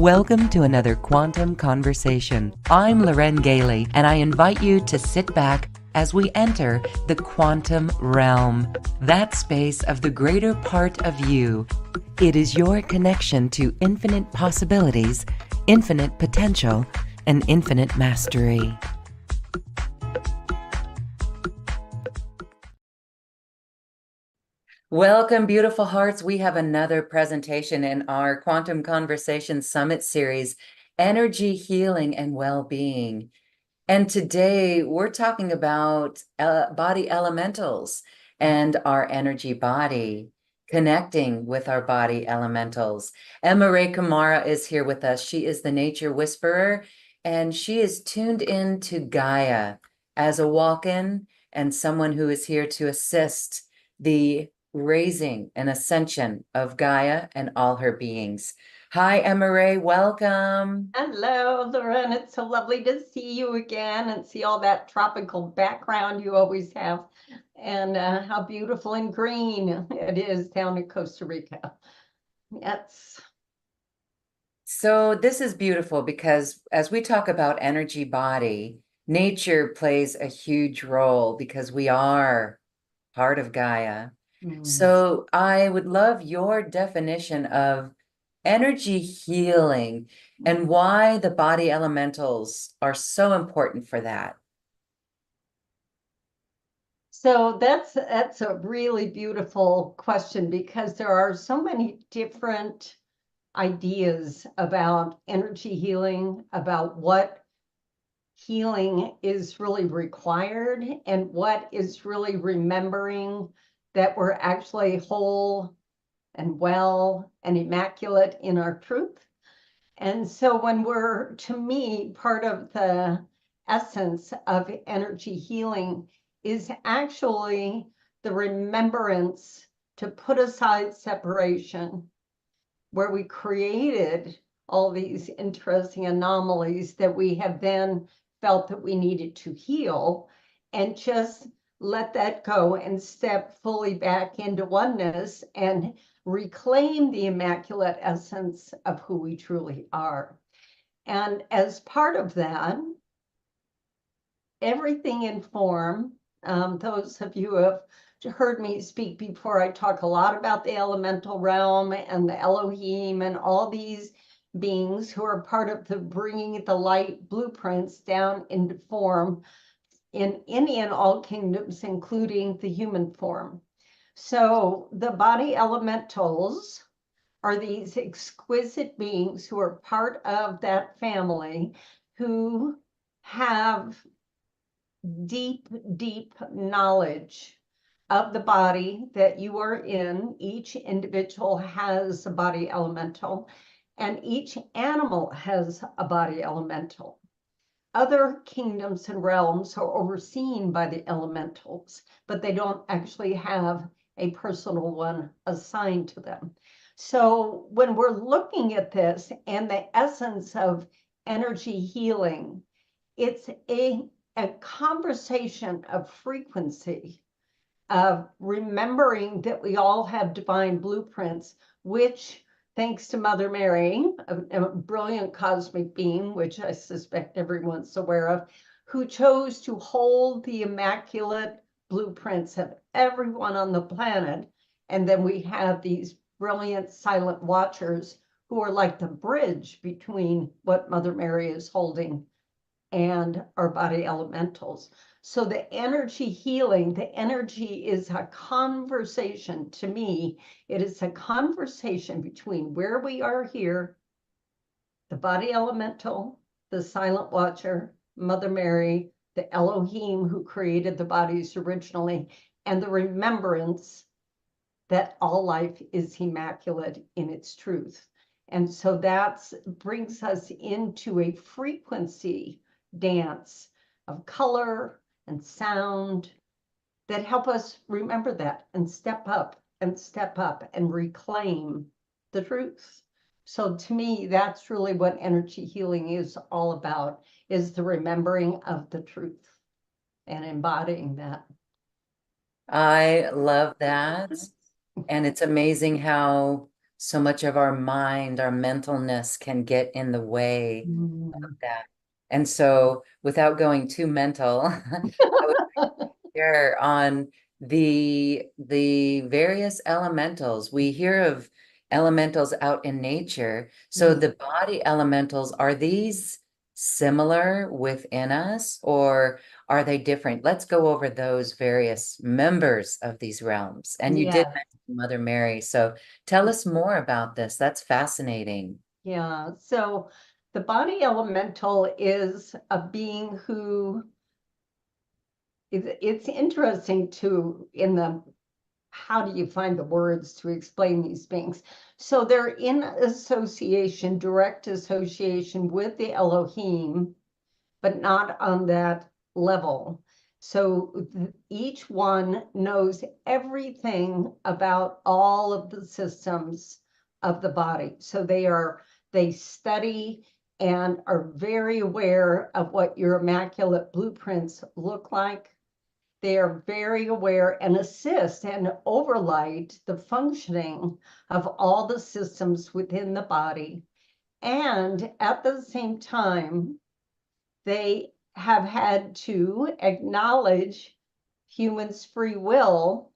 Welcome to another Quantum Conversation. I'm Loren Gailey, and I invite you to sit back as we enter the quantum realm, that space of the greater part of you. It is your connection to infinite possibilities, infinite potential, and infinite mastery. Welcome, beautiful hearts. We have another presentation in our Quantum Conversation Summit Series, Energy, Healing, and Well-Being. And today we're talking about body elementals and our energy body, connecting with our body elementals. Emmaray Kumara is here with us. She is the nature whisperer, and she is tuned in to Gaia as a walk-in and someone who is here to assist the raising and ascension of Gaia and all her beings. Hi, Emmaray, welcome. Hello, Lauren. It's so lovely to see you again and see all that tropical background you always have, and how beautiful and green it is down in Costa Rica. Yes. So this is beautiful because as we talk about energy body, nature plays a huge role because we are part of Gaia. So I would love your definition of energy healing and why the body elementals are so important for that. So that's a really beautiful question because there are so many different ideas about energy healing, about what healing is really required and what is really remembering that we're actually whole and well and immaculate in our truth. And so when we're, to me, part of the essence of energy healing is actually the remembrance to put aside separation, where we created all these interesting anomalies that we have then felt that we needed to heal, and just let that go and step fully back into oneness and reclaim the immaculate essence of who we truly are. And as part of that, everything in form, those of you who have heard me speak before, I talk a lot about the elemental realm and the Elohim and all these beings who are part of the bringing the light blueprints down into form in any and all kingdoms, including the human form. So the body elementals are these exquisite beings who are part of that family, who have deep, deep knowledge of the body that you are in. Each individual has a body elemental, and each animal has a body elemental. Other kingdoms and realms are overseen by the elementals, but they don't actually have a personal one assigned to them. So when we're looking at this and the essence of energy healing, it's a conversation of frequency, of remembering that we all have divine blueprints, which, thanks to Mother Mary, a brilliant cosmic being, which I suspect everyone's aware of, who chose to hold the immaculate blueprints of everyone on the planet. And then we have these brilliant silent watchers who are like the bridge between what Mother Mary is holding and our body elementals. So the energy healing, the energy is a conversation. To me, it is a conversation between where we are here, the body elemental, the silent watcher, Mother Mary, the Elohim who created the bodies originally, and the remembrance that all life is immaculate in its truth. And so that brings us into a frequency dance of color and sound that help us remember that and step up and reclaim the truth. So to me, that's really what energy healing is all about, is the remembering of the truth and embodying that. I love that. And it's amazing how so much of our mind, our mentalness can get in the way of Mm. that. And so without going too mental, I would share on the various elementals. We hear of elementals out in nature. So Mm. the body elementals, are these similar within us or are they different? Let's go over those various members of these realms. And you did Yeah, mention Mother Mary. So tell us more about this. That's fascinating. yeah. So the body elemental is a being who it's interesting to in the how do you find the words to explain these beings? So they're in association, direct association with the Elohim, but not on that level. So each one knows everything about all of the systems of the body. So they study and are very aware of what your immaculate blueprints look like. They are very aware and assist and overlight the functioning of all the systems within the body. And at the same time, they have had to acknowledge humans' free will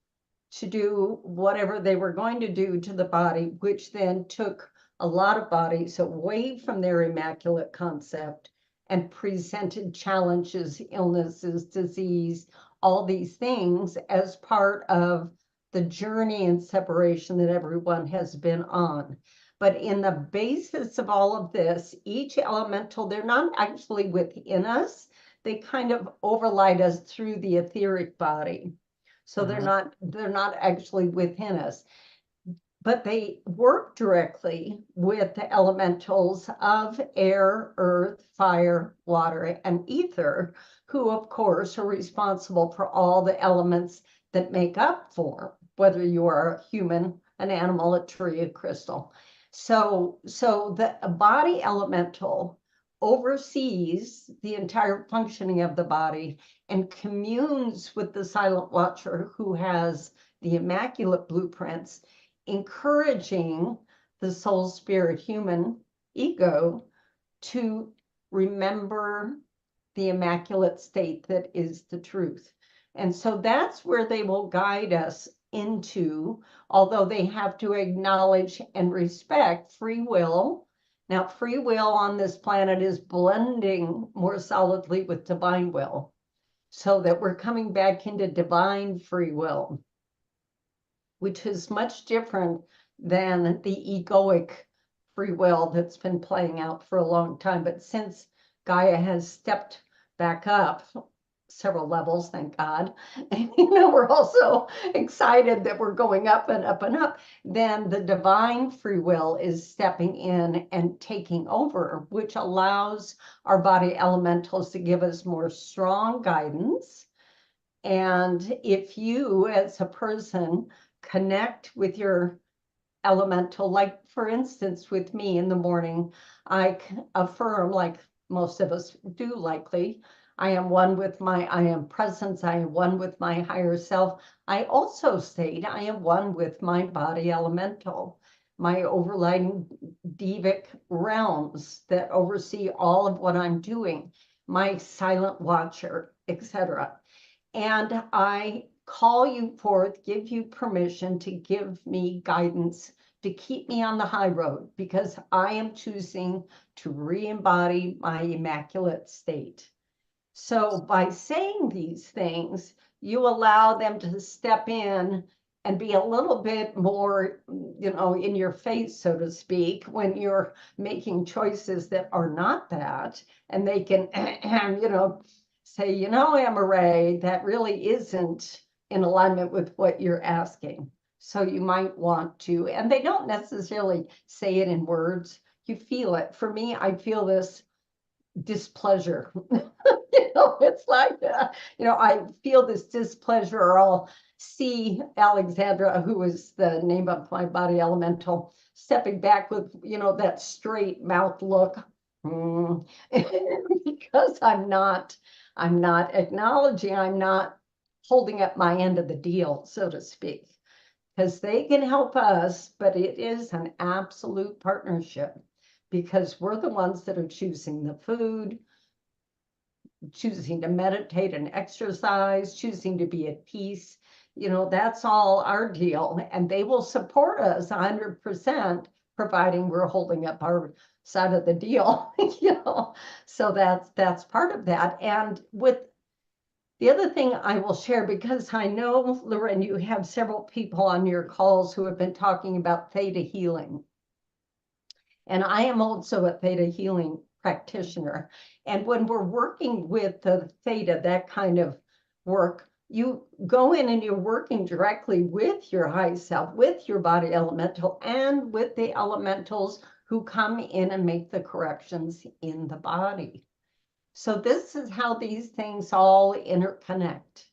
to do whatever they were going to do to the body, which then took a lot of bodies away from their immaculate concept and presented challenges, illnesses, disease, all these things as part of the journey and separation that everyone has been on. But in the basis of all of this, each elemental, they're not actually within us. They kind of overlight us through the etheric body. So Mhm. they're not actually within us, but they work directly with the elementals of air, earth, fire, water, and ether, who of course are responsible for all the elements that make up form, whether you are a human, an animal, a tree, a crystal. So the body elemental oversees the entire functioning of the body and communes with the silent watcher who has the immaculate blueprints, encouraging the soul, spirit, human ego to remember the immaculate state that is the truth. And so that's where they will guide us into, although they have to acknowledge and respect free will. Now, free will on this planet is blending more solidly with divine will, so that we're coming back into divine free will, which is much different than the egoic free will that's been playing out for a long time. But since Gaia has stepped back up several levels, thank God, and we're also excited that we're going up and up and up, then the divine free will is stepping in and taking over, which allows our body elementals to give us more strong guidance. And if you, as a person, connect with your elemental, like for instance, with me in the morning, I affirm, like most of us do likely, I am one with I am presence, I am one with my higher self. I also state I am one with my body elemental, my overlying devic realms that oversee all of what I'm doing, my silent watcher, etc. And I call you forth, give you permission to give me guidance, to keep me on the high road, because I am choosing to re-embody my immaculate state. So by saying these things, you allow them to step in and be a little bit more, in your face, so to speak, when you're making choices that are not that. And they can, say, Emmaray, that really isn't in alignment with what you're asking. So you might want to, and they don't necessarily say it in words. You feel it. For me, I feel this displeasure. It's like, I feel this displeasure, or I'll see Alexandra, who is the name of my body elemental, stepping back with, that straight mouth look. Because I'm not acknowledging, I'm not holding up my end of the deal, so to speak. because they can help us, but it is an absolute partnership because we're the ones that are choosing the food, choosing to meditate and exercise, choosing to be at peace. You know, that's all our deal. And they will support us 100%, providing we're holding up our side of the deal, you know. So that's part of that. And with the other thing I will share, because I know, Lauren, you have several people on your calls who have been talking about theta healing. And I am also a theta healing practitioner. And when we're working with the theta, that kind of work, you go in and you're working directly with your high self, with your body elemental, and with the elementals who come in and make the corrections in the body. So this is how these things all interconnect.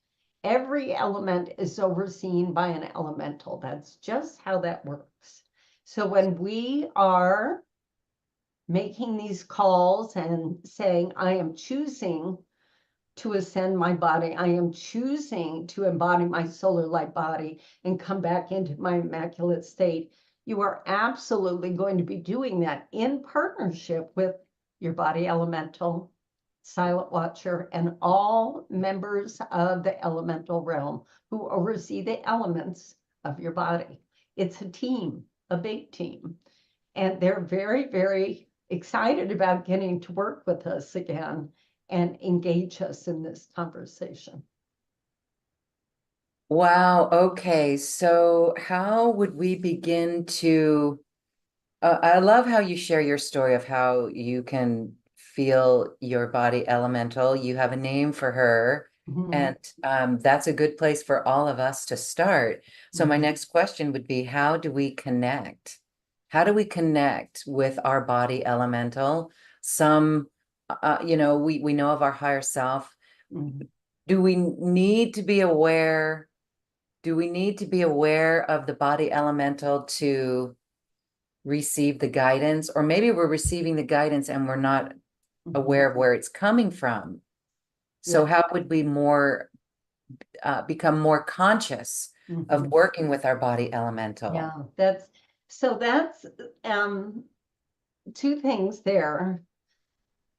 Every element is overseen by an elemental. That's just how that works. So when we are making these calls and saying, I am choosing to ascend my body, I am choosing to embody my solar light body and come back into my immaculate state, you are absolutely going to be doing that in partnership with your body elemental, silent watcher, and all members of the elemental realm who oversee the elements of your body. It's a team, a big team. And they're very, very excited about getting to work with us again and engage us in this conversation. Wow. Okay. So how would we begin to, I love how you share your story of how you can feel your body elemental. You have a name for her. Mhm. And that's a good place for all of us to start. So my Mhm. next question would be, how do we connect? How do we connect with our body elemental? Some, we know of our higher self. Mhm. Do we need to be aware? Do we need to be aware of the body elemental to receive the guidance? Or maybe we're receiving the guidance and we're not Mhm. aware of where it's coming from. Yeah. So how would we become more conscious of Mhm. working with our body elemental? Yeah. That's two things there.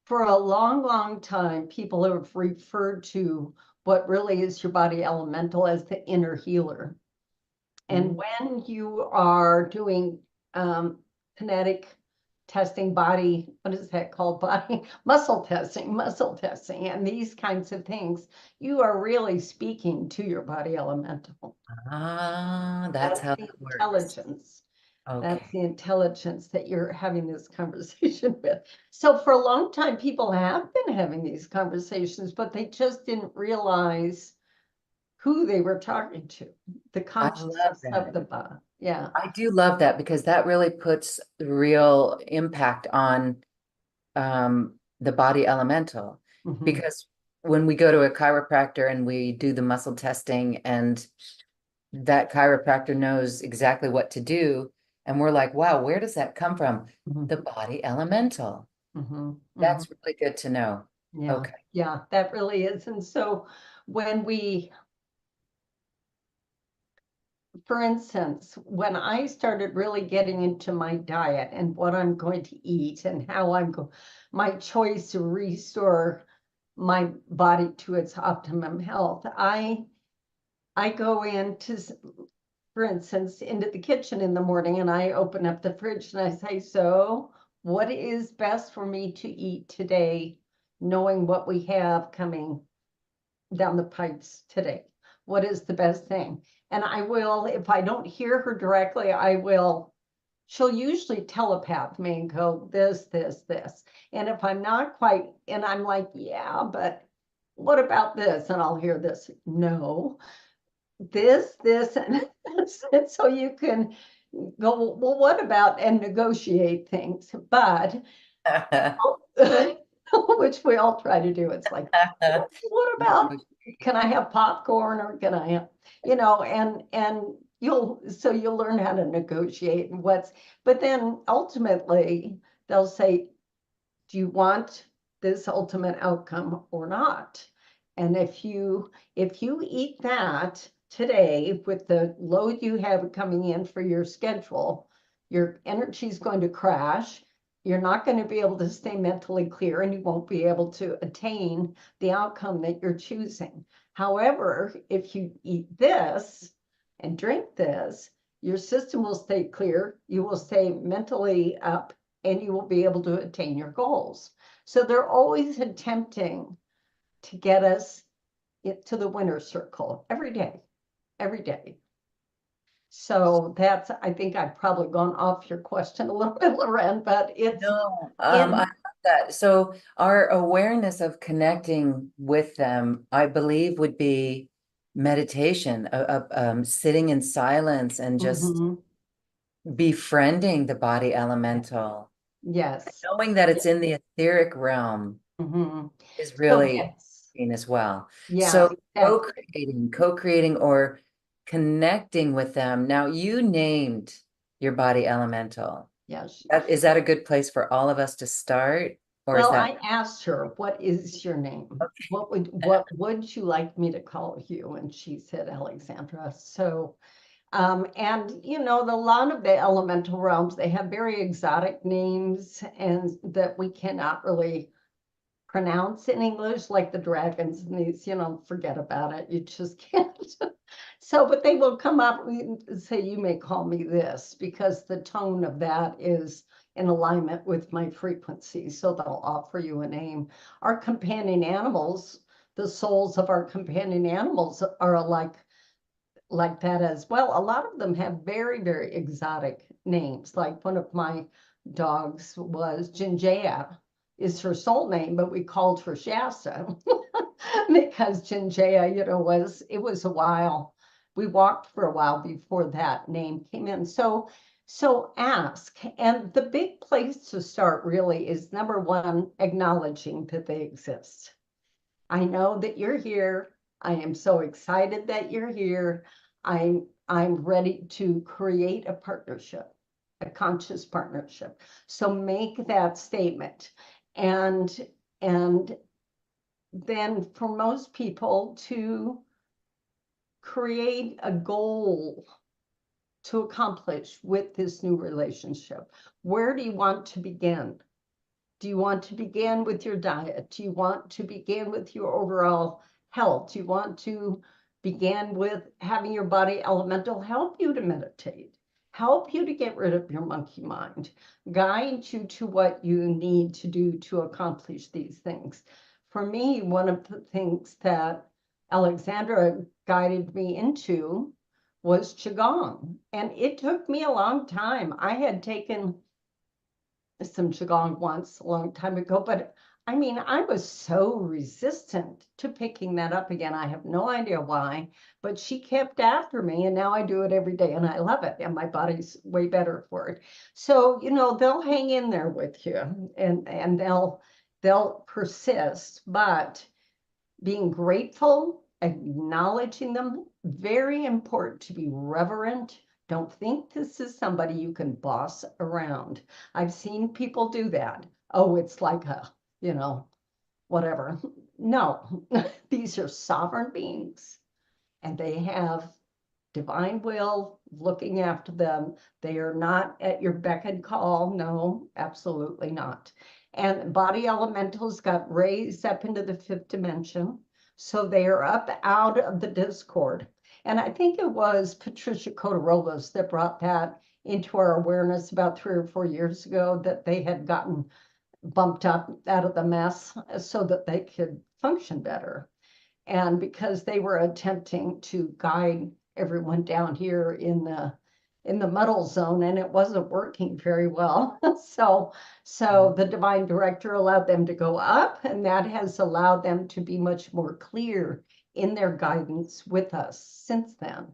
For a long, long time, people have referred to what really is your body elemental as the inner healer. And Mm. when you are doing kinetic testing, body, what is that called? Body muscle testing, and these kinds of things, you are really speaking to your body elemental. Ah, that's That's how the it works. intelligence. That's Okay. the intelligence that you're having this conversation with. So for a long time, people have been having these conversations, but they just didn't realize who they were talking to, the I love consciousness of that. the body. Yeah. I do love that because that really puts the real impact on the body elemental. Mhm. Because when we go to a chiropractor and we do the muscle testing and that chiropractor knows exactly what to do, and we're like, wow, where does that come from? Mhm. The body elemental. Mhm. Mhm. That's really good to know. Yeah. Okay. Yeah, that really is. And so when we, for instance, when I started really getting into my diet and what I'm going to eat and how my choice to restore my body to its optimum health, I go into, for instance, into the kitchen in the morning and I open up the fridge and I say, so what is best for me to eat today, knowing what we have coming down the pipes today? What is the best thing? And I will, if I don't hear her directly, she'll usually telepath me and go, this, this, this. And if I'm not quite, and I'm like, yeah, but what about this? And I'll hear this, no, this, and this. And so you can go, well, what about, and negotiate things. But which we all try to do. It's like, what about, can I have popcorn or can I have, and you'll learn how to negotiate and but then ultimately they'll say, do you want this ultimate outcome or not? And if you eat that today, with the load you have coming in for your schedule, your energy is going to crash. You're not going to be able to stay mentally clear, and you won't be able to attain the outcome that you're choosing. However, if you eat this and drink this, your system will stay clear, you will stay mentally up, and you will be able to attain your goals. So they're always attempting to get us to the winner's circle every day, every day. So that's, I think I've probably gone off your question a little bit, Loren, but it's No, I in, love that. So our awareness of connecting with them, I believe, would be meditation, sitting in silence and just mhm, befriending the body elemental, yes, knowing that it's in the etheric realm mhm. is So really yes, interesting as well. yeah, So exactly. co-creating or connecting with them. Now you named your body elemental. Yes. Is that a good place for all of us to start? Or is Well, that I asked her, what is your name? okay? What would you like me to call you? And she said Alexandra. So and you know, a lot of the elemental realms, they have very exotic names and that we cannot really pronounce in English, like the dragons and these, you know, forget about it. You just can't. So, but they will come up and say, you may call me this, because the tone of that is in alignment with my frequency. So they'll offer you a name. Our companion animals, the souls of our companion animals are like that as well. A lot of them have very, very exotic names. Like one of my dogs was Jinjaya, is her soul name, but we called her Shasta because Jinjaya, you know, it was a while. We walked for a while before that name came in. So ask. And the big place to start really is, number one, acknowledging that they exist. I know that you're here. I am so excited that you're here. I'm ready to create a partnership, a conscious partnership. So make that statement. And and then for most people to create a goal to accomplish with this new relationship. Where do you want to begin? Do you want to begin with your diet? Do you want to begin with your overall health? Do you want to begin with having your body elemental help you to meditate, help you to get rid of your monkey mind, guide you to what you need to do to accomplish these things? For me, one of the things that Alexandra guided me into was Qigong. And it took me a long time. I had taken some Qigong once a long time ago, but I mean, I was so resistant to picking that up again. I have no idea why, but she kept after me, and now I do it every day and I love it, and my body's way better for it. So, you know, they'll hang in there with you and they'll persist, but being grateful, acknowledging them, very important to be reverent. Don't think this is somebody you can boss around. I've seen people do that. Oh, it's like a, you know, whatever. No, these are sovereign beings and they have divine will looking after them. They are not at your beck and call. No, absolutely not. And body elementals got raised up into the fifth dimension. So they are up out of the discord. And I think it was Patricia Cotarolos that brought that into our awareness about 3 or 4 years ago, that they had gotten bumped up out of the mess so that they could function better. And because they were attempting to guide everyone down here in the muddle zone, and it wasn't working very well. So the divine director allowed them to go up, and that has allowed them to be much more clear in their guidance with us since then.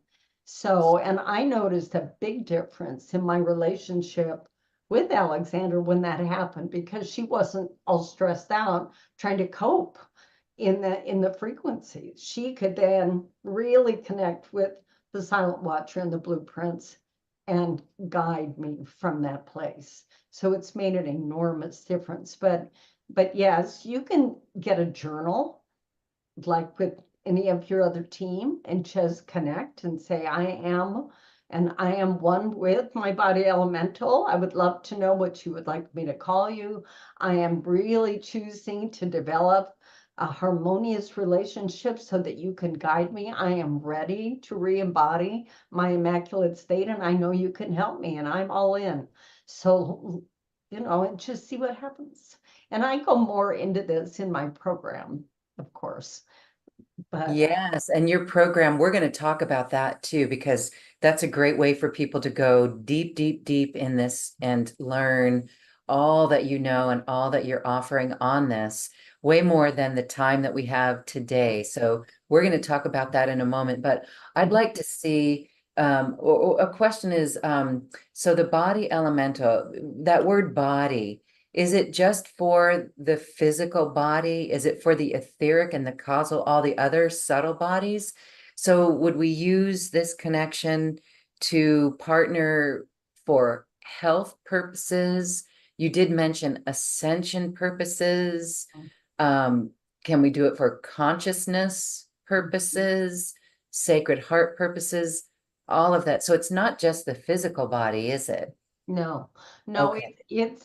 So, and I noticed a big difference in my relationship with Alexander when that happened, because she wasn't all stressed out trying to cope in the frequencies. She could then really connect with the silent watcher and the blueprints and guide me from that place. So it's made an enormous difference. But yes, you can get a journal, like with any of your other team and just connect and say, and I am one with my body elemental. I would love to know what you would like me to call you. I am really choosing to develop a harmonious relationship so that you can guide me. I am ready to re-embody my immaculate state, and I know you can help me, and I'm all in. So, and just see what happens. And I go more into this in my program, of course. But Yes, and your program, we're going to talk about that too, because that's a great way for people to go deep, deep, deep in this and learn all that you know and all that you're offering on this, way more than the time that we have today. So we're going to talk about that in a moment, but I'd like to see, a question is, so the body elemental, that word body, is it just for the physical body? Is it for the etheric and the causal, all the other subtle bodies? So would we use this connection to partner for health purposes? You did mention ascension purposes. Can we do it for consciousness purposes, sacred heart purposes, all of that? So it's not just the physical body, is it? no, no, Okay. it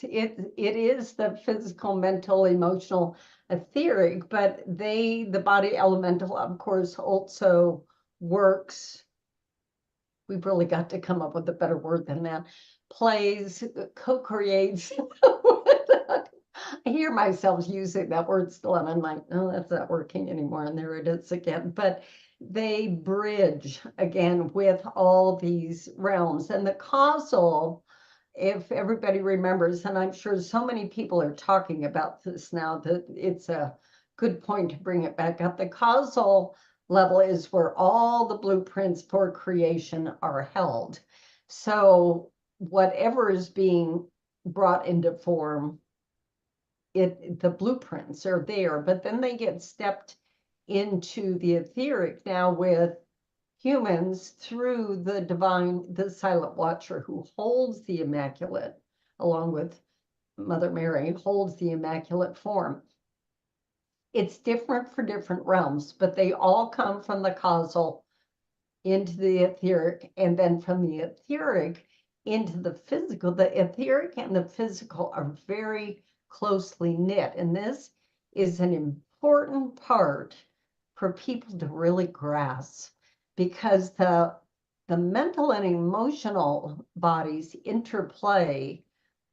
is the physical, mental, emotional, etheric, but the body elemental, of course, also works. We've really got to come up with a better word than that. Plays, co-creates. I hear myself using that word still, and I'm like, oh, that's not working anymore. And there it is again. But they bridge again with all these realms. And the causal, if everybody remembers, and I'm sure so many people are talking about this now, that it's a good point to bring it back up. The causal level is where all the blueprints for creation are held. So whatever is being brought into form, the blueprints are there, but then they get stepped into the etheric now with humans through the divine, the silent watcher who holds the immaculate, along with Mother Mary, holds the immaculate form. It's different for different realms, but they all come from the causal into the etheric, and then from the etheric into the physical. The etheric and the physical are very closely knit, and this is an important part for people to really grasp, because the mental and emotional bodies interplay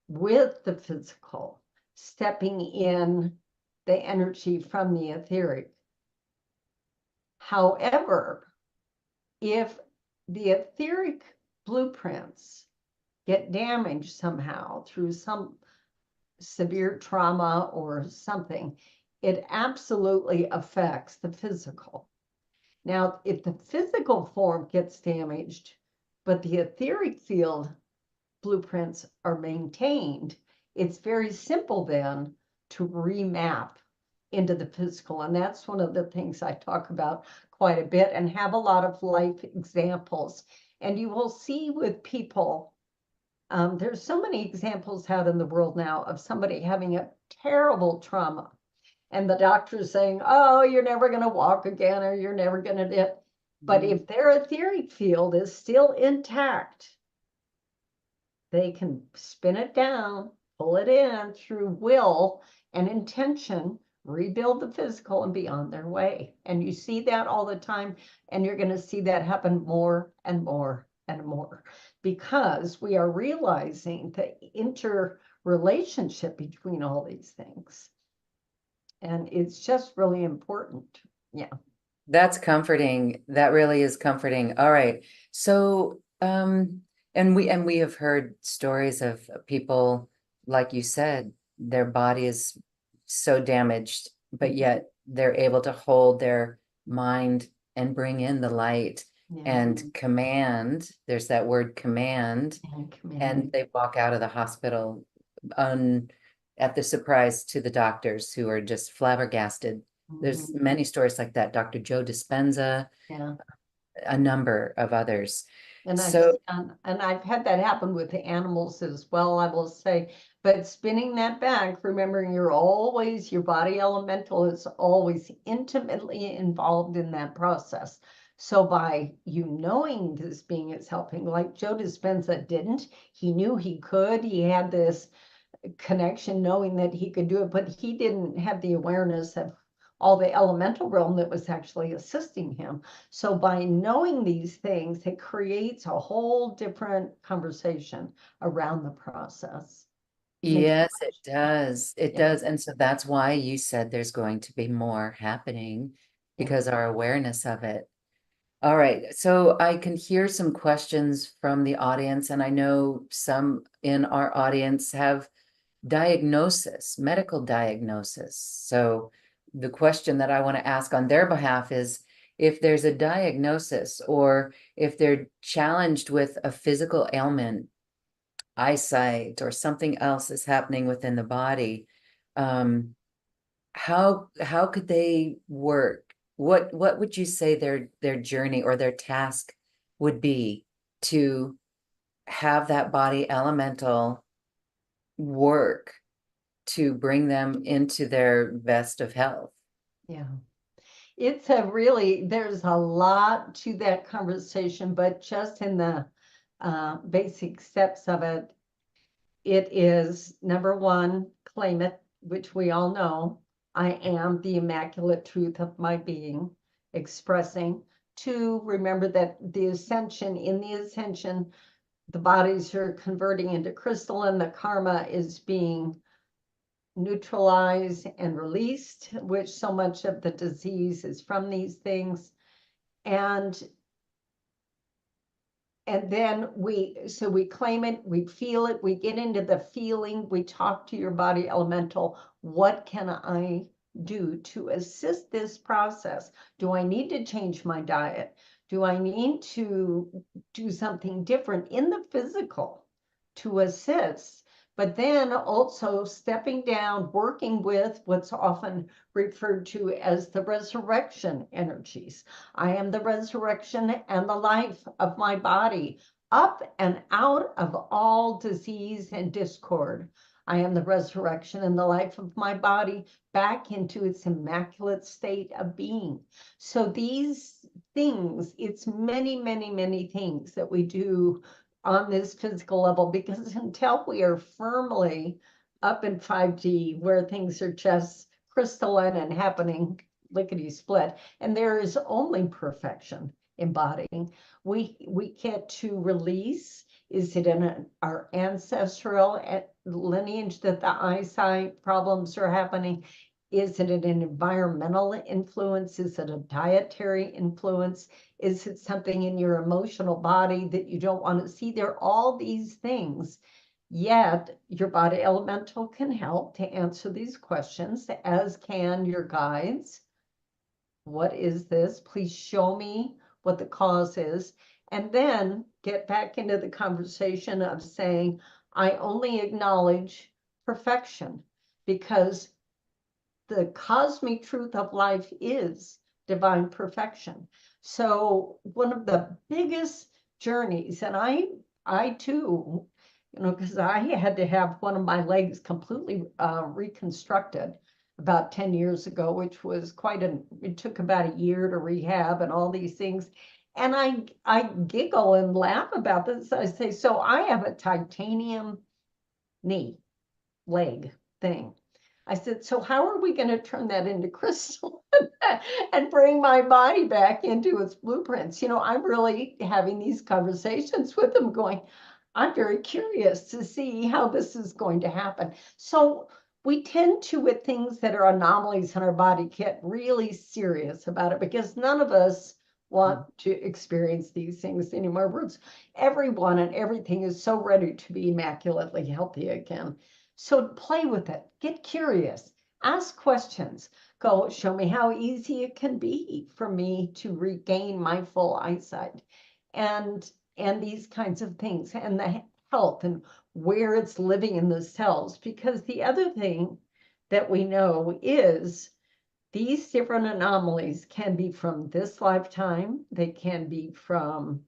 with the physical, stepping in the energy from the etheric. However, if the etheric blueprints get damaged somehow through some severe trauma or something, it absolutely affects the physical. Now, if the physical form gets damaged, but the etheric field blueprints are maintained, it's very simple then to remap into the physical. And that's one of the things I talk about quite a bit and have a lot of life examples. And you will see with people, there's so many examples out in the world now of somebody having a terrible trauma. And the doctor's saying, oh, you're never going to walk again, or you're never going to do. But if their etheric field is still intact, they can spin it down, pull it in through will and intention, rebuild the physical, and be on their way. And you see that all the time, and you're going to see that happen more and more and more, because we are realizing the interrelationship between all these things. And it's just really important. Yeah. That's comforting. That really is comforting. All right. So, and we have heard stories of people, like you said, their body is so damaged, but yet they're able to hold their mind and bring in the light Yeah. and command. There's that word command, and they walk out of the hospital at the surprise to the doctors, who are just flabbergasted. There's many stories like that. Dr. Joe Dispenza, Yeah. a number of others. And So I've had that happen with the animals as well, I will say. But spinning that back, remembering your body elemental is always intimately involved in that process. So by you knowing this being is helping, like Joe Dispenza didn't, he knew he could, he had this connection knowing that he could do it, but he didn't have the awareness of all the elemental realm that was actually assisting him. So by knowing these things, it creates a whole different conversation around the process. Makes yes, it does. It yeah, does. And so that's why you said there's going to be more happening yeah. because our awareness of it. All right. So I can hear some questions from the audience, and I know some in our audience have diagnosis, medical diagnosis. So the question that I want to ask on their behalf is if there's a diagnosis or if they're challenged with a physical ailment, eyesight, or something else is happening within the body, um, how could they work? What would you say their journey or their task would be to have that body elemental work to bring them into their best of health? Yeah. There's a lot to that conversation, but just in the basic steps of it, it is number one, claim it, which we all know. I am the immaculate truth of my being, expressing. Two, remember that in the ascension, the bodies are converting into crystalline, the karma is being neutralized and released, which so much of the disease is from these things. And then we claim it, we feel it, we get into the feeling, we talk to your body elemental. What can I do to assist this process? Do I need to change my diet? Do I need to do something different in the physical to assist? But then also stepping down, working with what's often referred to as the resurrection energies. I am the resurrection and the life of my body, up and out of all disease and discord. I am the resurrection and the life of my body back into its immaculate state of being. So these things, it's many, many, many things that we do on this physical level, because until we are firmly up in 5D where things are just crystalline and happening lickety split, and there is only perfection embodying, we get to release. Is it in our ancestral lineage that the eyesight problems are happening? Is it an environmental influence? Is it a dietary influence? Is it something in your emotional body that you don't want to see? There are all these things. Yet your body elemental can help to answer these questions, as can your guides. What is this? Please show me what the cause is. And then get back into the conversation of saying, I only acknowledge perfection, because the cosmic truth of life is divine perfection. So one of the biggest journeys, and I too, because I had to have one of my legs completely reconstructed about 10 years ago, which was it took about a year to rehab and all these things. And I giggle and laugh about this. I say, so I have a titanium leg thing. I said, so how are we going to turn that into crystal and bring my body back into its blueprints? I'm really having these conversations with them going, I'm very curious to see how this is going to happen. So we tend to, with things that are anomalies in our body, get really serious about it, because none of us want to experience these things anymore. Everyone and everything is so ready to be immaculately healthy again. So play with it, get curious, ask questions, go show me how easy it can be for me to regain my full eyesight, and these kinds of things, and the health and where it's living in the cells. Because the other thing that we know is these different anomalies can be from this lifetime, they can be from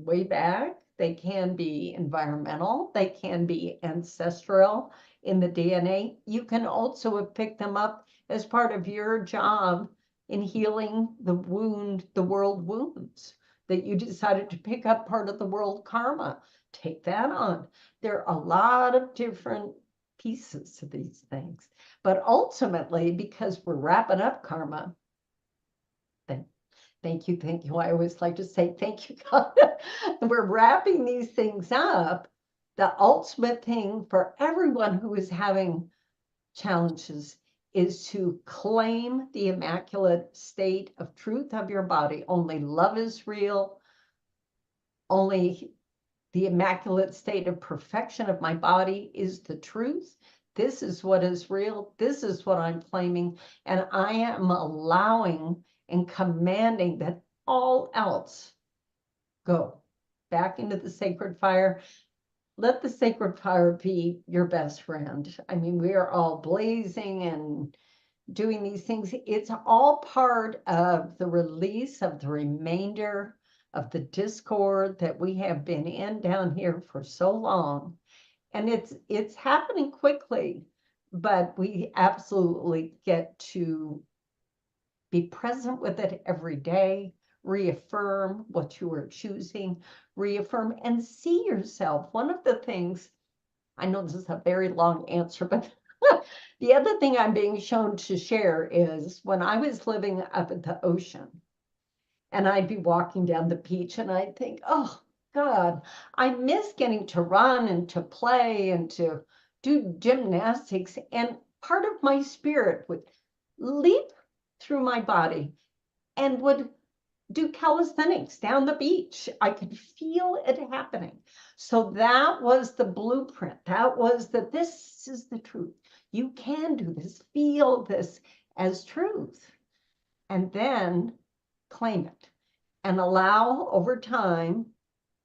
way back, they can be environmental, they can be ancestral in the DNA. You can also have picked them up as part of your job in healing the world wounds, that you decided to pick up part of the world karma. Take that on. There are a lot of different pieces to these things. But ultimately, because we're wrapping up karma, then thank you, thank you. I always like to say thank you, God. We're wrapping these things up. The ultimate thing for everyone who is having challenges is to claim the immaculate state of truth of your body. Only love is real. Only the immaculate state of perfection of my body is the truth. This is what is real. This is what I'm claiming. And I am allowing and commanding that all else go back into the sacred fire. Let the sacred fire be your best friend. I mean, we are all blazing and doing these things. It's all part of the release of the remainder of the discord that we have been in down here for so long. And it's happening quickly, but we absolutely get to be present with it every day, reaffirm what you are choosing, reaffirm and see yourself. One of the things, I know this is a very long answer, but the other thing I'm being shown to share is when I was living up at the ocean and I'd be walking down the beach and I'd think, oh God, I miss getting to run and to play and to do gymnastics. And part of my spirit would leap through my body and would do calisthenics down the beach. I could feel it happening. So that was the blueprint. That was this is the truth. You can do this, feel this as truth, and then claim it and allow over time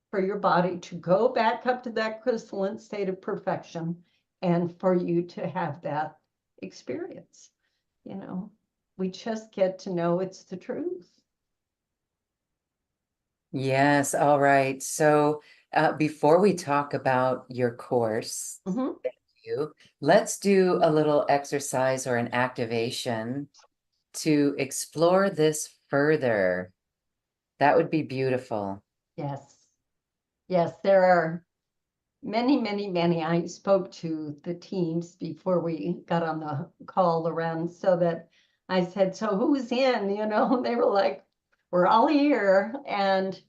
for your body to go back up to that crystalline state of perfection and for you to have that experience. You know, we just get to know it's the truth. Yes, all right. So before we talk about your course, Mhm. thank you, let's do a little exercise or an activation to explore this further. That would be beautiful. Yes. Yes, there are many, many, many. I spoke to the teams before we got on the call around so that I said, so who's in? You know, they were like, we're all here. And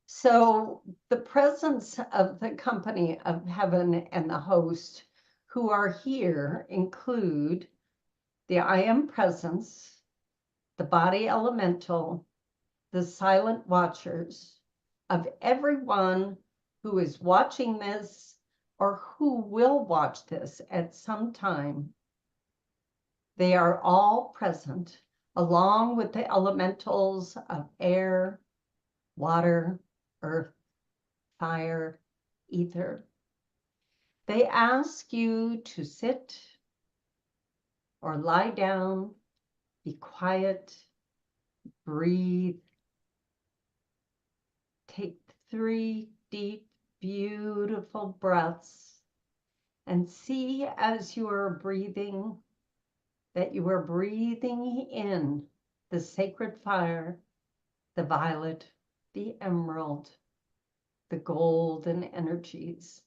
so the presence of the company of heaven and the host who are here include the I am presence, the body elemental, the silent watchers of everyone who is watching this or who will watch this at some time. They are all present along with the elementals of air, water, earth, fire, ether. They ask you to sit or lie down, be quiet, breathe. Take 3 deep, beautiful breaths and see as you are breathing that you are breathing in the sacred fire, the violet, the emerald, the golden energies,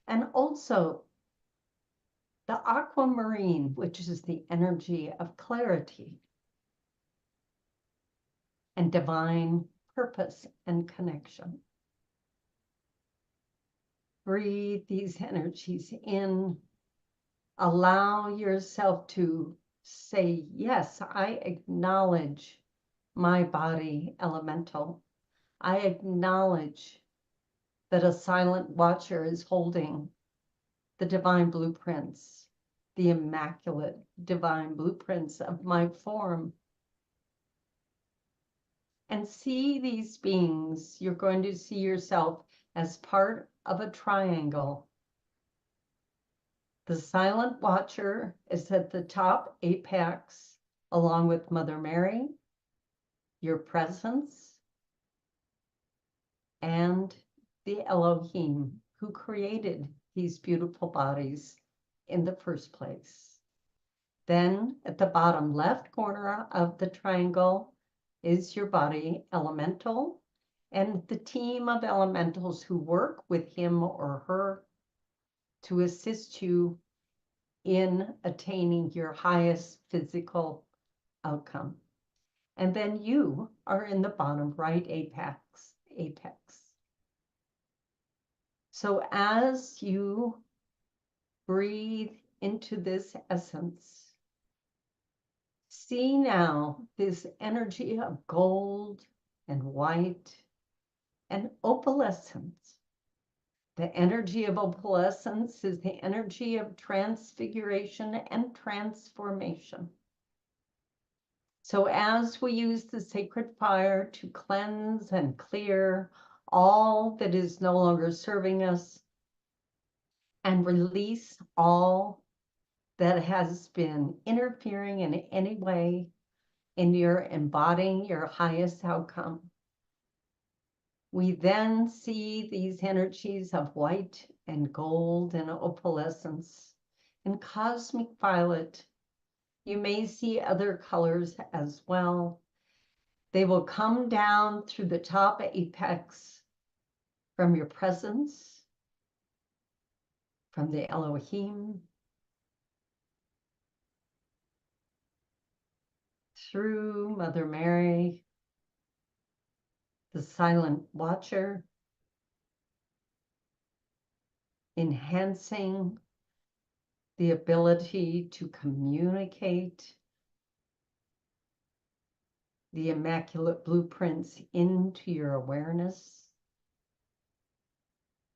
and also the aquamarine, which is the energy of clarity and divine purpose and connection. Breathe these energies in. Allow yourself to say, yes, I acknowledge my body elemental. I acknowledge that a silent watcher is holding the divine blueprints, the immaculate divine blueprints of my form. And see these beings. You're going to see yourself as part of a triangle. The silent watcher is at the top apex, along with Mother Mary, your presence, and the Elohim who created these beautiful bodies in the first place. Then at the bottom left corner of the triangle is your body elemental and the team of elementals who work with him or her to assist you in attaining your highest physical outcome. And then you are in the bottom right apex. So as you breathe into this essence, see now this energy of gold and white and opalescence. The energy of opalescence is the energy of transfiguration and transformation. So as we use the sacred fire to cleanse and clear all that is no longer serving us and release all that has been interfering in any way in your embodying your highest outcome, we then see these energies of white and gold and opalescence and cosmic violet. You may see other colors as well. They will come down through the top apex from your presence, from the Elohim, through Mother Mary, the silent watcher, enhancing the ability to communicate the immaculate blueprints into your awareness.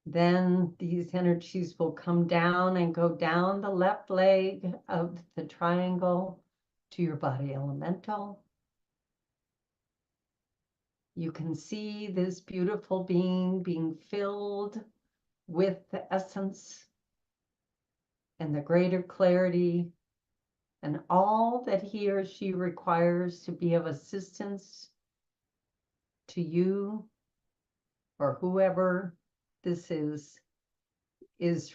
Then these energies will come down and go down the left leg of the triangle to your body elemental. You can see this beautiful being being filled with the essence and the greater clarity and all that he or she requires to be of assistance to you or whoever this is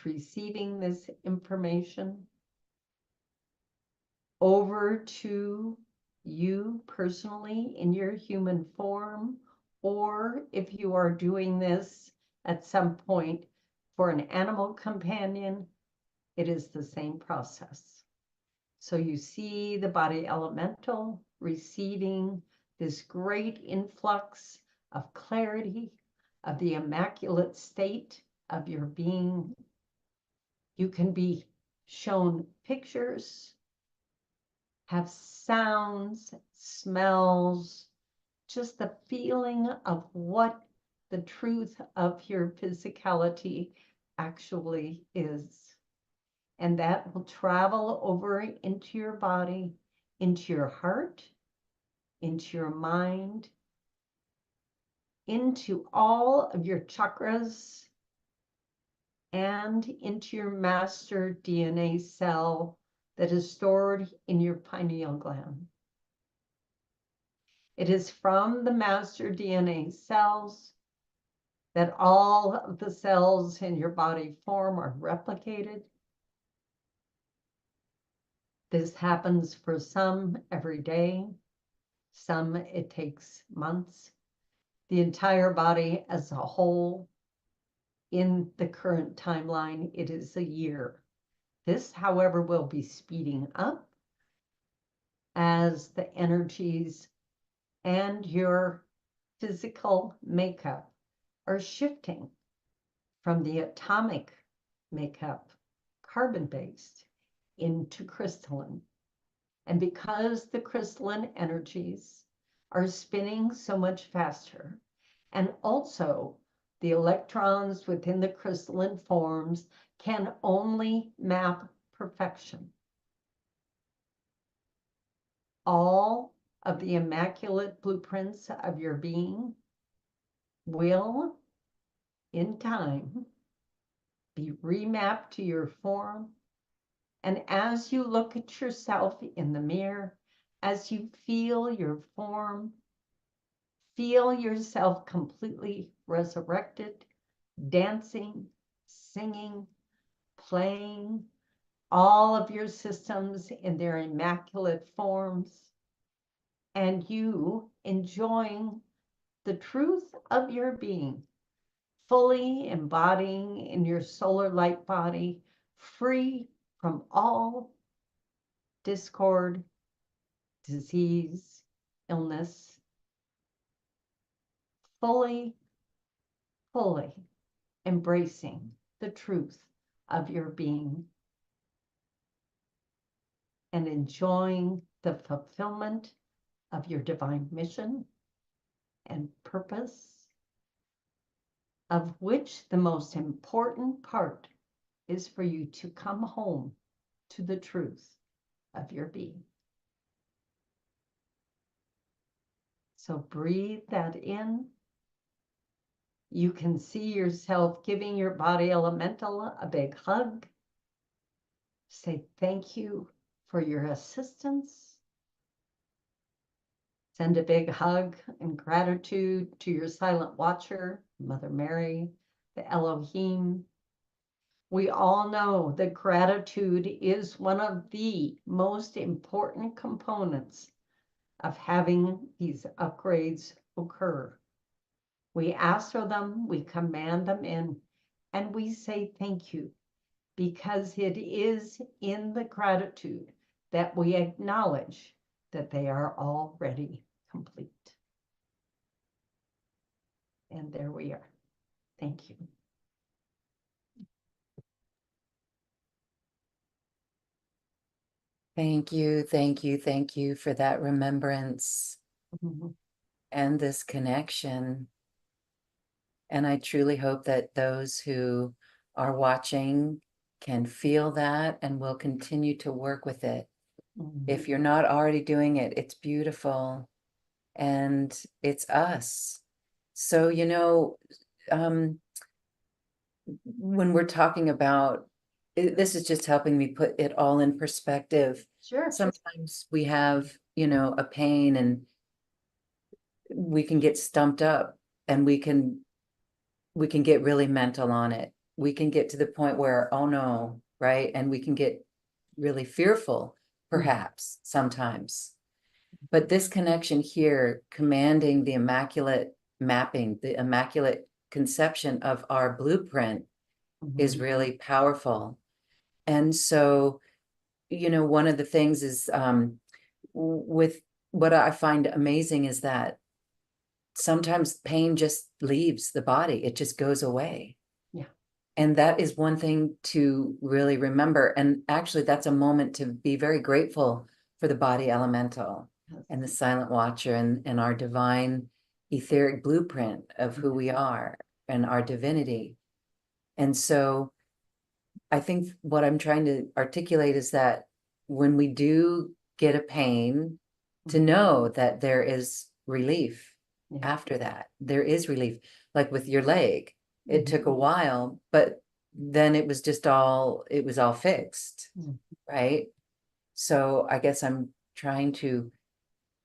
receiving this information over to you personally in your human form, or if you are doing this at some point for an animal companion, it is the same process. So you see the body elemental receiving this great influx of clarity, of the immaculate state of your being. You can be shown pictures, have sounds, smells, just the feeling of what the truth of your physicality actually is. And that will travel over into your body, into your heart, into your mind, into all of your chakras, and into your master DNA cell that is stored in your pineal gland. It is from the master DNA cells that all of the cells in your body form are replicated. This happens for some every day. Some it takes months. The entire body as a whole, in the current timeline, it is a year. This, however, will be speeding up as the energies and your physical makeup are shifting from the atomic makeup, carbon-based, into crystalline. And because the crystalline energies are spinning so much faster, and also the electrons within the crystalline forms can only map perfection. All of the immaculate blueprints of your being will, in time, be remapped to your form. And as you look at yourself in the mirror, as you feel your form, Feel yourself completely resurrected, dancing, singing, playing, all of your systems in their immaculate forms, and you enjoying the truth of your being, fully embodying in your solar light body, free from all discord, disease, illness, fully, fully embracing the truth of your being and enjoying the fulfillment of your divine mission and purpose, of which the most important part is for you to come home to the truth of your being. So breathe that in. You can see yourself giving your body elemental a big hug. Say thank you for your assistance. Send a big hug and gratitude to your silent watcher, Mother Mary, the Elohim. We all know that gratitude is one of the most important components of having these upgrades occur. We ask for them, we command them in, and we say thank you, because it is in the gratitude that we acknowledge that they are already complete. And there we are. Thank you. Thank you, thank you, thank you for that remembrance and this connection. And I truly hope that those who are watching can feel that and will continue to work with it. If you're not already doing it, it's beautiful and it's us. So, you know, when we're talking about this is just helping me put it all in perspective. Sure. Sometimes we have, you know, a pain and we can get stumped up and we can get really mental on it. We can get to the point where, oh no, right? And we can get really fearful, perhaps, sometimes. But this connection here, commanding the immaculate mapping, the immaculate conception of our blueprint is really powerful. And so, you know, one of the things is with what I find amazing is that sometimes pain just leaves the body. It just goes away. Yeah. And that is one thing to really remember. And actually, that's a moment to be very grateful for the body elemental and the silent watcher and our divine etheric blueprint of who we are and our divinity. And so I think what I'm trying to articulate is that when we do get a pain, to know that there is relief after that. There is relief. Like with your leg, it took a while, but then it was all fixed, right? So I guess I'm trying to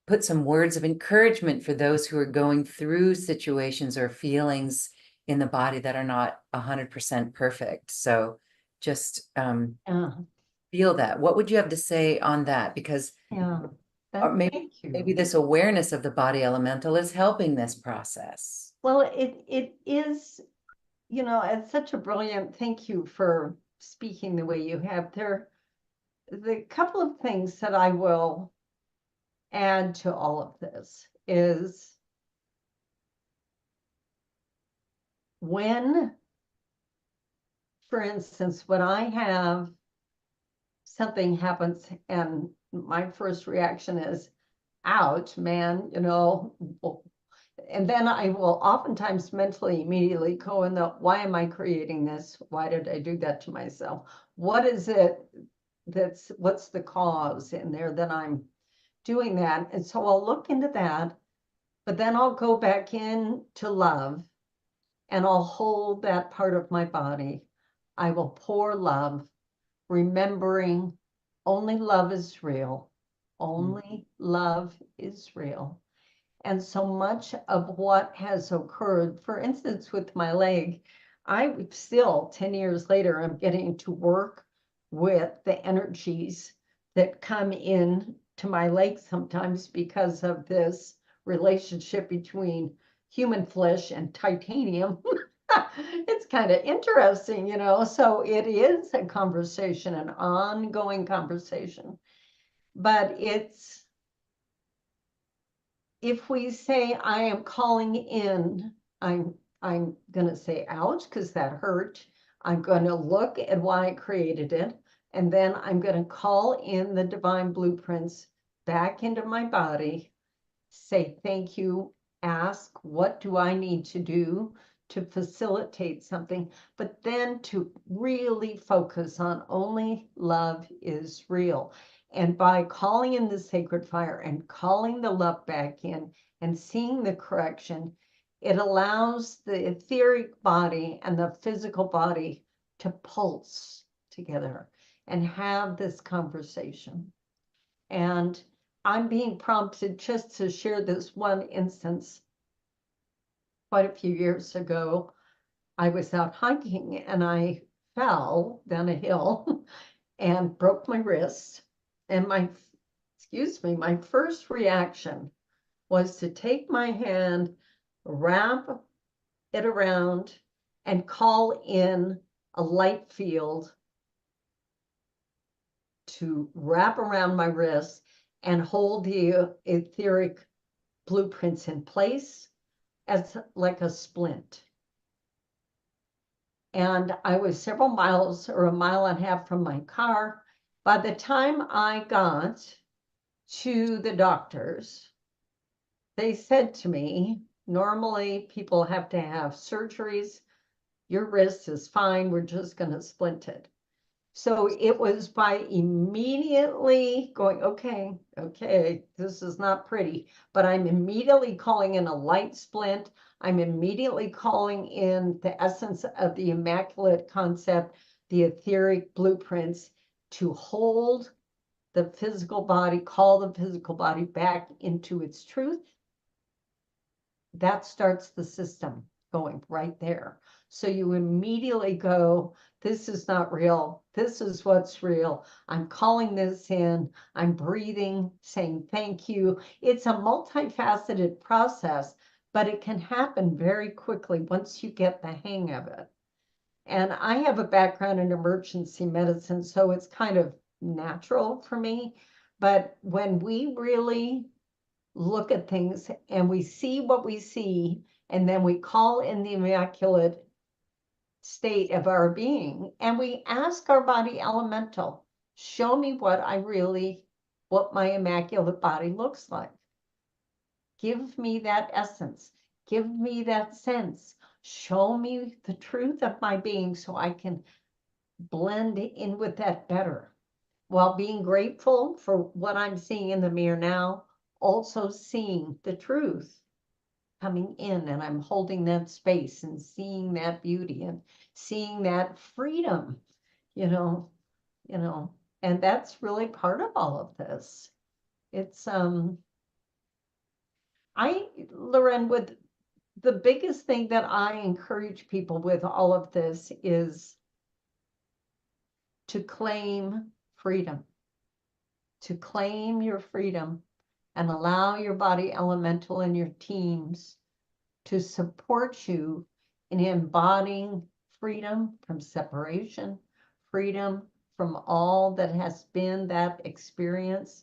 put some words of encouragement for those who are going through situations or feelings in the body that are not 100% perfect. So just feel that. What would you have to say on that? Because maybe this awareness of the body elemental is helping this process. Well, it is, you know, it's such a brilliant, thank you for speaking the way you have. The couple of things that I will add to all of this is when, for instance, when I have something happens and my first reaction is, ouch, man, you know, and then I will oftentimes mentally immediately go in why am I creating this? Why did I do that to myself? What is it what's the cause in there that I'm doing that? And so I'll look into that, but then I'll go back in to love and I'll hold that part of my body. I will pour love, remembering only love is real. Only love is real. And so much of what has occurred, for instance, with my leg, I still, 10 years later, I'm getting to work with the energies that come in to my leg sometimes because of this relationship between human flesh and titanium. It's kind of interesting, you know. So it is a conversation, an ongoing conversation. But it's, if we say I am calling in, I'm going to say ouch because that hurt. I'm going to look at why I created it, and then I'm going to call in the divine blueprints back into my body, say thank you, ask what do I need to do to facilitate something, but then to really focus on only love is real. And by calling in the sacred fire and calling the love back in and seeing the correction, it allows the etheric body and the physical body to pulse together and have this conversation. And I'm being prompted just to share this one instance. Quite a few years ago, I was out hiking and I fell down a hill and broke my wrist. And my first reaction was to take my hand, wrap it around, and call in a light field to wrap around my wrist and hold the etheric blueprints in place as like a splint. And I was several miles or a mile and a half from my car. By the time I got to the doctors, they said to me, normally people have to have surgeries. Your wrist is fine. We're just going to splint it. So it was by immediately going, okay, this is not pretty, but I'm immediately calling in a light splint. I'm immediately calling in the essence of the immaculate concept, the etheric blueprints to hold the physical body, call the physical body back into its truth. That starts the system going right there. So you immediately go, this is not real. This is what's real. I'm calling this in. I'm breathing, saying thank you. It's a multifaceted process, but it can happen very quickly once you get the hang of it. And I have a background in emergency medicine, so it's kind of natural for me. But when we really look at things and we see what we see, and then we call in the immaculate state of our being, and we ask our body elemental, show me what my immaculate body looks like. Give me that essence. Give me that sense. Show me the truth of my being so I can blend in with that better, while being grateful for what I'm seeing in the mirror now, also seeing the truth coming in, and I'm holding that space and seeing that beauty and seeing that freedom, you know, and that's really part of all of this. It's Loren, with the biggest thing that I encourage people with all of this is to claim freedom, to claim your freedom and allow your body elemental and your teams to support you in embodying freedom from separation, freedom from all that has been that experience,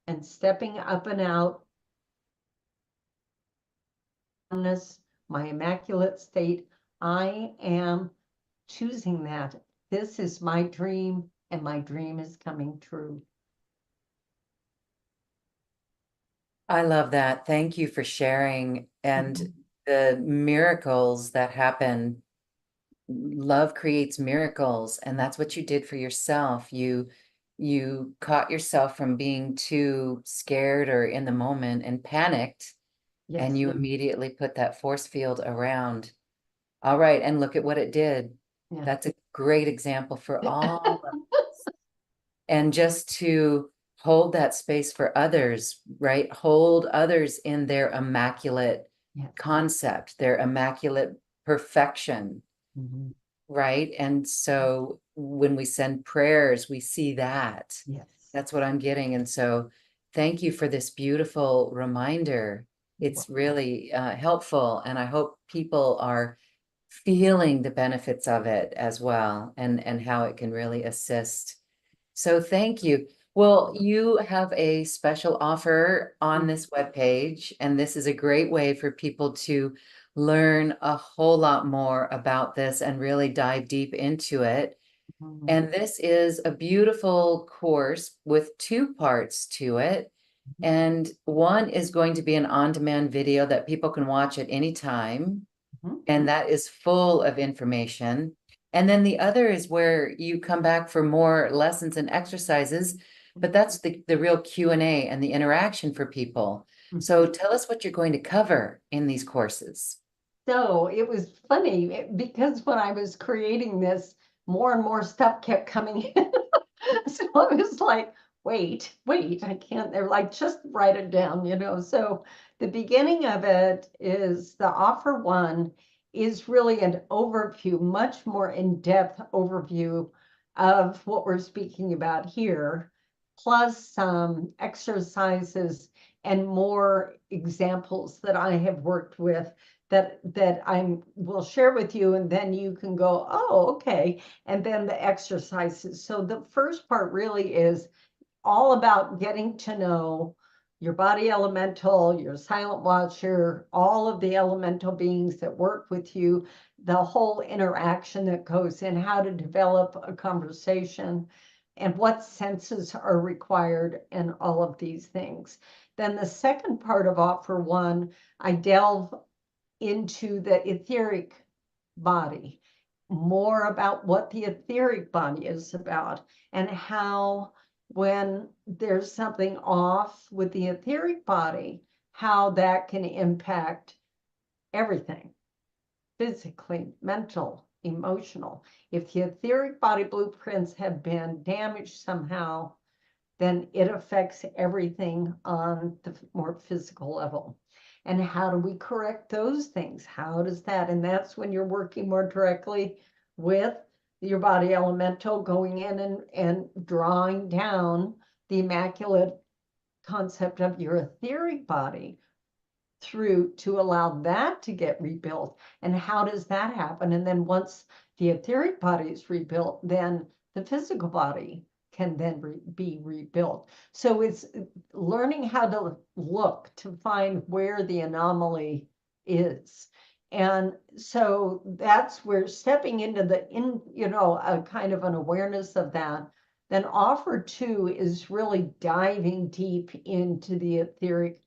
and stepping up and out. My immaculate state, I am choosing that. This is my dream, and my dream is coming true. I love that. Thank you for sharing. And the miracles that happen, love creates miracles, and that's what you did for yourself. You caught yourself from being too scared or in the moment and panicked, and Yes. you immediately put that force field around. All right, and look at what it did. Yeah. That's a great example for all of us. And just to hold that space for others, right? Hold others in their immaculate Yes. concept, their immaculate perfection, Mhm. right? And so when we send prayers, we see that. Yes. That's what I'm getting. And so thank you for this beautiful reminder. It's really helpful. And I hope people are feeling the benefits of it as well, and how it can really assist. So thank you. Well, you have a special offer on this webpage, and this is a great way for people to learn a whole lot more about this and really dive deep into it. Mhm. And this is a beautiful course with two parts to it. And one is going to be an on-demand video that people can watch at any time, Mhm. and that is full of information. And then the other is where you come back for more lessons and exercises, but that's the real Q&A and the interaction for people. So tell us what you're going to cover in these courses. So it was funny because when I was creating this, more and more stuff kept coming in. So I was like, wait, I can't. They're like, just write it down, you know. So the beginning of it is the offer one is really an overview, much more in-depth overview of what we're speaking about here, plus some exercises and more examples that I have worked with that I will share with you, and then you can go, oh, okay, and then the exercises. So the first part really is all about getting to know your body elemental, your silent watcher, all of the elemental beings that work with you, the whole interaction that goes in, how to develop a conversation, and what senses are required, and all of these things. Then the second part of offer one, I delve into the etheric body, more about what the etheric body is about, and how when there's something off with the etheric body, how that can impact everything, physically, mental, emotional. If the etheric body blueprints have been damaged somehow, then it affects everything on the more physical level. And how do we correct those things? How does that? And that's when you're working more directly with your body elemental, going in and drawing down the immaculate concept of your etheric body through to allow that to get rebuilt. And how does that happen? And then once the etheric body is rebuilt, then the physical body can then be rebuilt. So it's learning how to look to find where the anomaly is. And so that's where stepping into a kind of an awareness of that. Then offer two is really diving deep into the etheric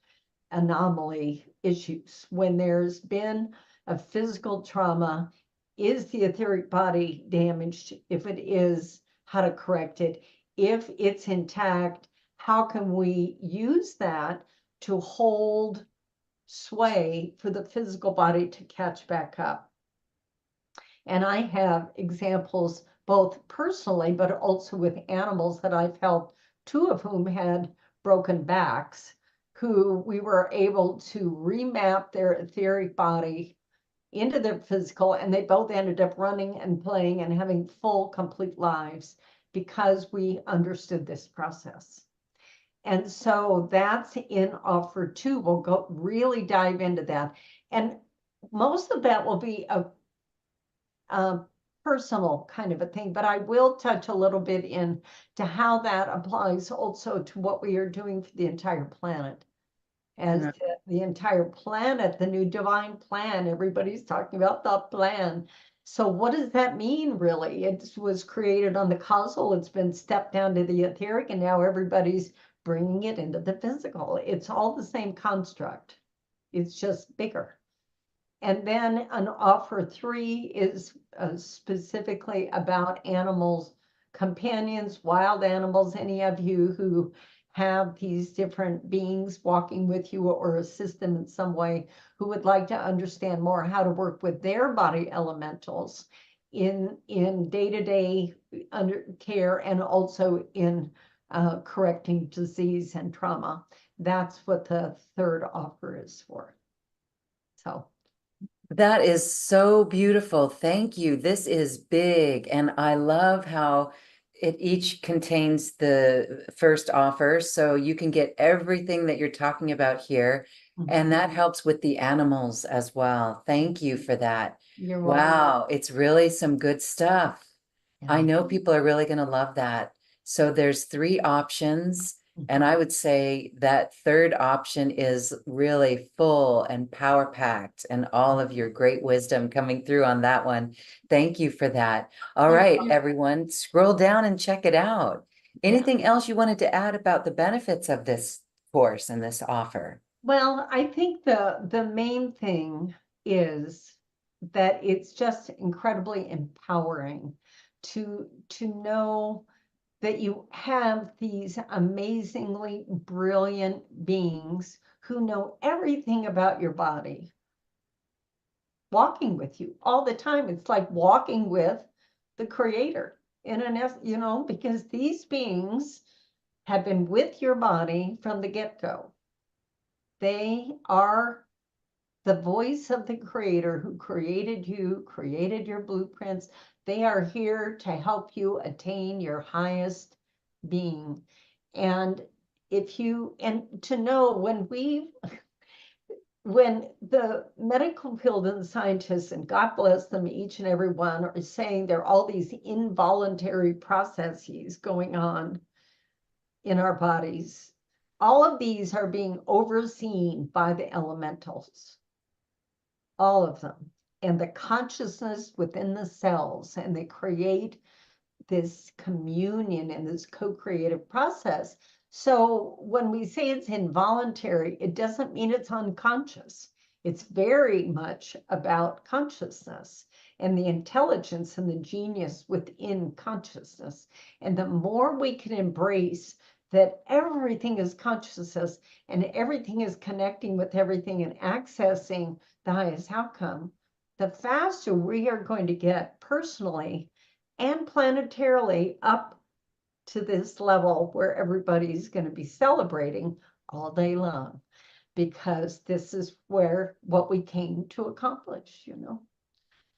anomaly issues. When there's been a physical trauma, is the etheric body damaged? If it is, how to correct it? If it's intact, how can we use that to hold sway for the physical body to catch back up? And I have examples both personally, but also with animals that I've helped, two of whom had broken backs, who we were able to remap their etheric body into their physical, and they both ended up running and playing and having full, complete lives because we understood this process. And so that's in offer two. We'll go really dive into that. And most of that will be a personal kind of a thing, but I will touch a little bit into how that applies also to what we are doing for the entire planet. As the entire planet, the new divine plan, everybody's talking about the plan. So what does that mean, really? It was created on the causal, it's been stepped down to the etheric, and now everybody's bringing it into the physical. It's all the same construct. It's just bigger. And then an offer three is specifically about animals, companions, wild animals, any of you who have these different beings walking with you or assist them in some way, who would like to understand more how to work with their body elementals in day-to-day under care, and also in correcting disease and trauma. That's what the third offer is for. So. That is so beautiful. Thank you. This is big. And I love how it each contains the first offer. So you can get everything that you're talking about here. And that helps with the animals as well. Thank you for that. You're welcome. Wow, it's really some good stuff. I Yeah. know people are really going to love that. So there's three options. And I would say that third option is really full and power packed and all of your great wisdom coming through on that one. Thank you for that. All right, everyone, scroll down and check it out. Anything else you wanted to add about the benefits of this course and this offer? Well, I think the main thing is that it's just incredibly empowering to know that you have these amazingly brilliant beings who know everything about your body walking with you all the time. It's like walking with the creator in an, because these beings have been with your body from the get-go. They are the voice of the creator who created you, created your blueprints. They are here to help you attain your highest being. And to know when the medical field and the scientists, and God bless them, each and every one, are saying there are all these involuntary processes going on in our bodies, all of these are being overseen by the elementals, all of them, and the consciousness within the cells, and they create this communion and this co-creative process. So when we say it's involuntary, it doesn't mean it's unconscious. It's very much about consciousness and the intelligence and the genius within consciousness. And the more we can embrace that everything is consciousness and everything is connecting with everything and accessing the highest outcome, the faster we are going to get personally and planetarily up to this level where everybody's going to be celebrating all day long, because this is what we came to accomplish.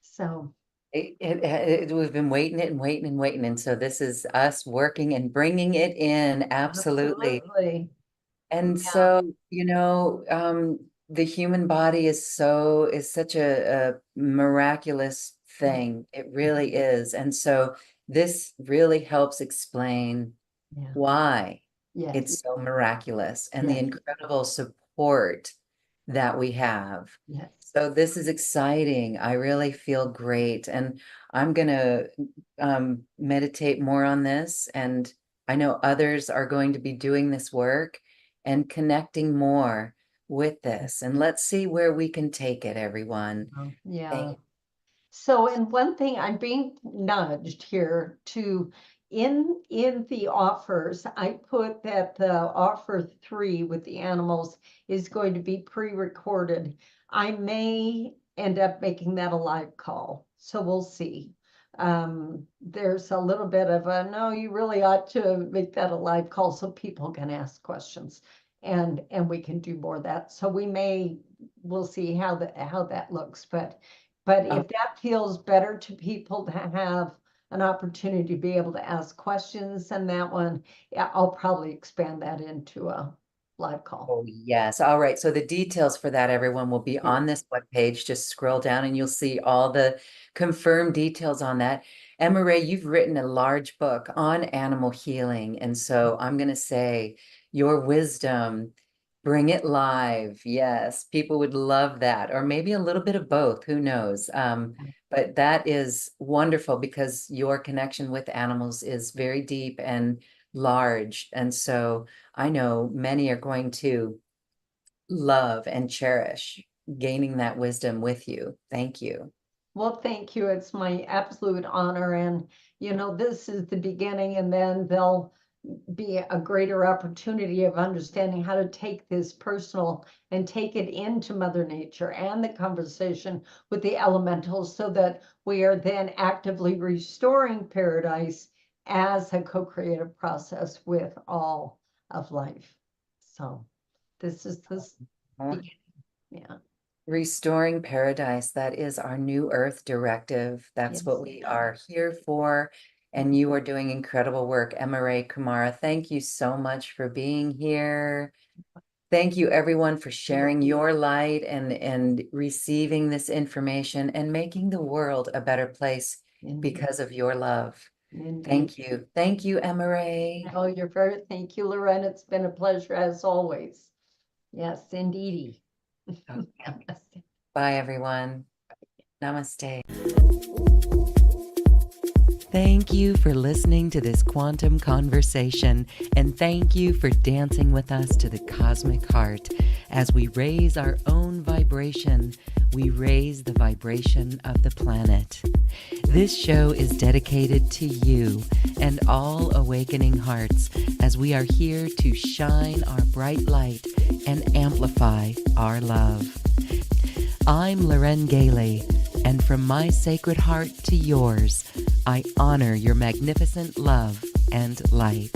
So We've been waiting it and waiting and waiting. And so this is us working and bringing it in. Absolutely. absolutely. And Yeah. so, the human body is such a miraculous thing. It really is. And so this really helps explain Yeah. why Yes. it's so miraculous and the Yes. incredible support that we have. Yes. So this is exciting. I really feel great. And I'm going to meditate more on this. And I know others are going to be doing this work and connecting more with this. And let's see where we can take it, everyone. Yeah. Thank So, and one thing I'm being nudged here to, in the offers, I put that the offer 3 with the animals is going to be pre-recorded. I may end up making that a live call, so we'll see. There's a little bit of a, no, you really ought to make that a live call so people can ask questions, and we can do more of that. So we'll see how that looks, but you. if that feels better to people to have an opportunity to be able to ask questions, and that one, yeah, I'll probably expand that into a live call. Oh, yes. All right. So the details for that, everyone, will be on this webpage. Just scroll down and you'll see all the confirmed details on that. Emmaray, you've written a large book on animal healing. And so I'm going to say your wisdom, bring it live. Yes, people would love that. Or maybe a little bit of both. Who knows? But that is wonderful because your connection with animals is very deep and large. And so I know many are going to love and cherish gaining that wisdom with you. Thank you. Well, thank you. It's my absolute honor. And, this is the beginning, and then there'll be a greater opportunity of understanding how to take this personal and take it into Mother Nature and the conversation with the elementals, so that we are then actively restoring paradise as a co-creative process with all of life. So this is this beginning. Yeah. Restoring Paradise, that is our New Earth directive. That's what we are here for. And you are doing incredible work. Emmaray Kumara, thank you so much for being here. Thank you, everyone, for sharing your light and receiving this information and making the world a better place because of your love. Thank you. Thank you, Emmaray. Oh, thank you, Loren. It's been a pleasure as always. Yes, indeedy. Bye, everyone. Namaste. Thank you for listening to this quantum conversation, and thank you for dancing with us to the cosmic heart. As we raise our own vibration, we raise the vibration of the planet. This show is dedicated to you and all awakening hearts, as we are here to shine our bright light and amplify our love. I'm Loren Gailey, and from my sacred heart to yours, I honor your magnificent love and light.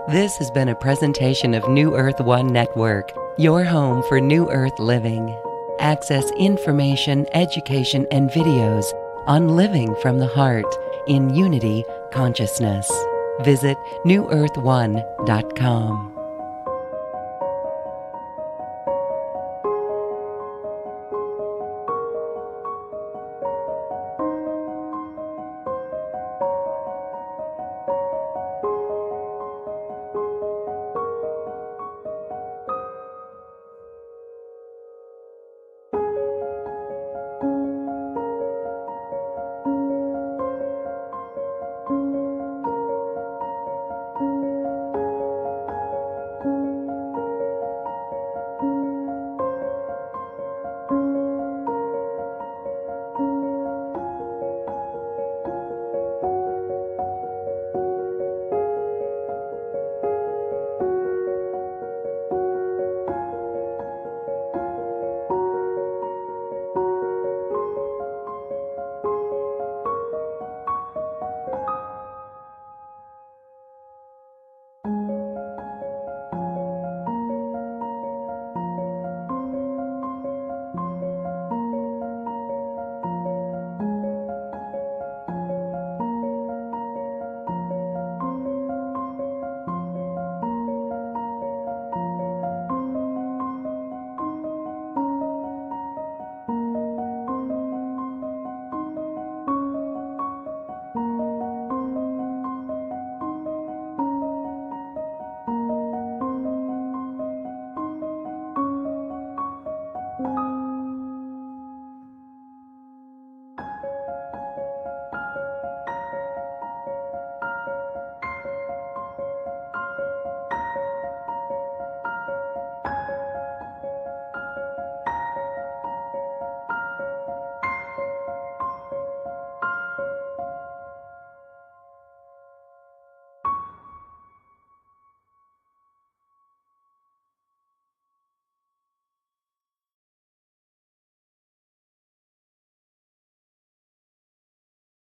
This has been a presentation of New Earth One Network, your home for New Earth living. Access information, education, and videos on living from the heart in unity consciousness. Visit newearth1.com.